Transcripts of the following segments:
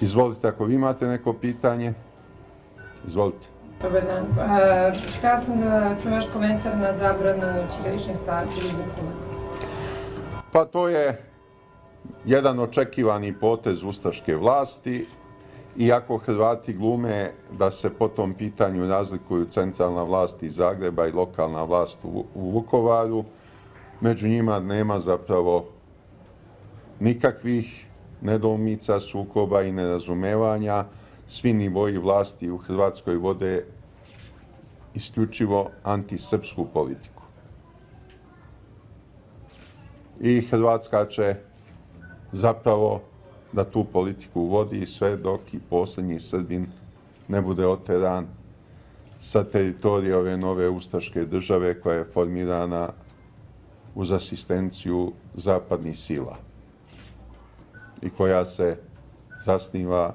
Izvolite, ako vi imate neko pitanje. Izvolite. Dobar dan. Htela sam da čujem vaš komentar na zabranu ćiriličnih carki u Vukovaru. Pa to je jedan očekivani potez ustaške vlasti, iako Hrvati glume da se po tom pitanju razlikuju centralna vlast iz Zagreba i lokalna vlast u Vukovaru, među njima nema zapravo nikakvih nedoumica, sukoba i nerazumevanja. Svi nivoji vlasti u Hrvatskoj vode isključivo antisrpsku politiku. I Hrvatska će zapravo da tu politiku vodi sve dok i posljednji Srbin ne bude oteran sa teritorije ove nove ustaške države koja je formirana uz asistenciju zapadnih sila i koja se zasniva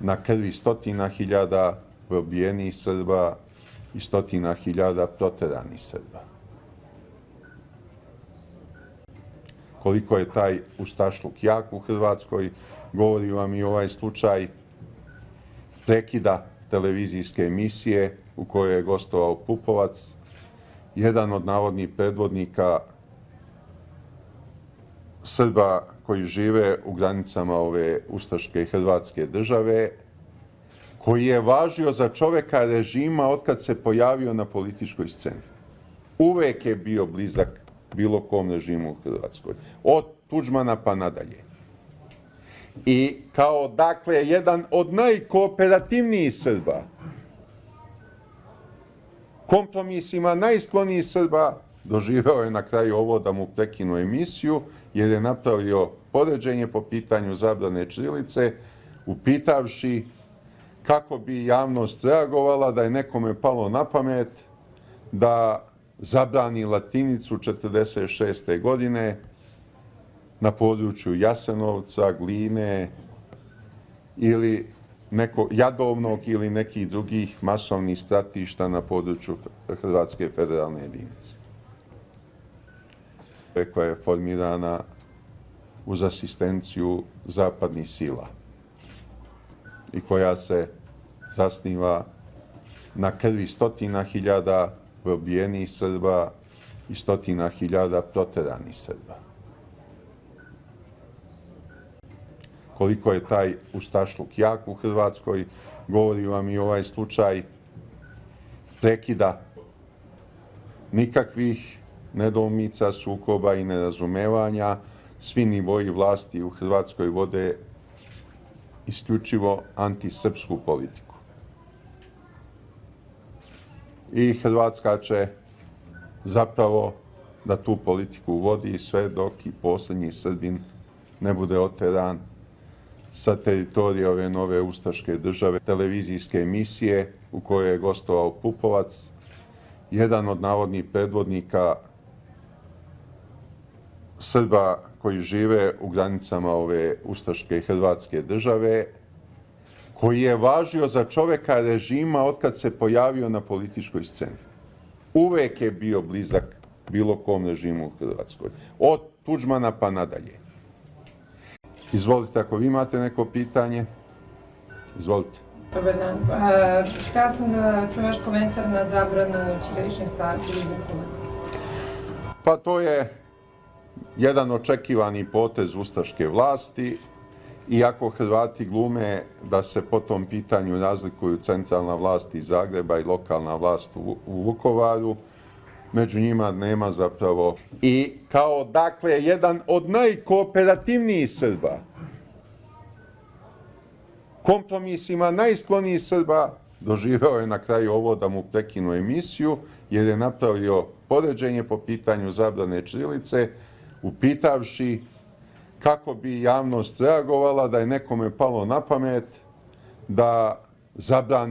na krvi stotina hiljada probijenih Srba i stotina hiljada proteranih Srba. Koliko je taj ustašluk jak u Hrvatskoj, govori vam i ovaj slučaj prekida televizijske emisije u kojoj je gostovao Pupovac, jedan od navodnih predvodnika Srba koji žive u granicama ove ustaške Hrvatske države, koji je važio za čoveka režima otkad se pojavio na političkoj sceni. Uvek je bio blizak bilo kom režimu u Hrvatskoj. Od Tuđmana pa nadalje. I kao, dakle, jedan od najkooperativnijih Srba, kompromisima najsklonijih Srba, doživeo je na kraju ovo da mu prekinu emisiju, jer je napravio poređenje po pitanju zabrane ćirilice, upitavši kako bi javnost reagovala da je nekome palo na pamet da zabrani latinicu 1946. godine na području Jasenovca, Gline ili Jadovnog ili nekih drugih masovnih stratišta na području Hrvatske federalne jedinice, koja je formirana uz asistenciju zapadnih sila i koja se zasniva na krvi stotina hiljada probijenih Srba i stotina hiljada proteranih Srba. Koliko je taj ustašluk jak u Hrvatskoj, govori vam i ovaj slučaj prekida nikakvih nedoumica, sukoba i nerazumevanja. Svi nivoji vlasti u Hrvatskoj vode isključivo antisrpsku politiku. I Hrvatska će zapravo da tu politiku vodi sve dok i posljednji Srbin ne bude oteran sa teritorije ove nove ustaške države. Televizijske emisije u kojoj je gostovao Pupovac, jedan od navodnih predvodnika Srba koji žive u granicama ove ustaške Hrvatske države, koji je važio za čoveka režima otkad se pojavio na političkoj sceni. Uvek je bio blizak bilo kom režimu u Hrvatskoj. Od Tuđmana pa nadalje. Izvolite, ako vi imate neko pitanje. Izvolite. Dobar dan. Htela sam da čujem vaš komentar na zabranu ćiriličnih carki u Vukovaru. Pa to je jedan očekivani potez ustaške vlasti, iako Hrvati glume da se po tom pitanju razlikuju centralna vlast iz Zagreba i lokalna vlast u Vukovaru, među njima nema zapravo. I kao, dakle, jedan od najkooperativnijih Srba, kompromisima najsklonijih Srba, doživeo je na kraju ovo da mu prekinu emisiju, jer je napravio poređenje po pitanju zabrane ćirilice, upitavši kako bi javnost reagovala da je nekome palo na pamet da zabrani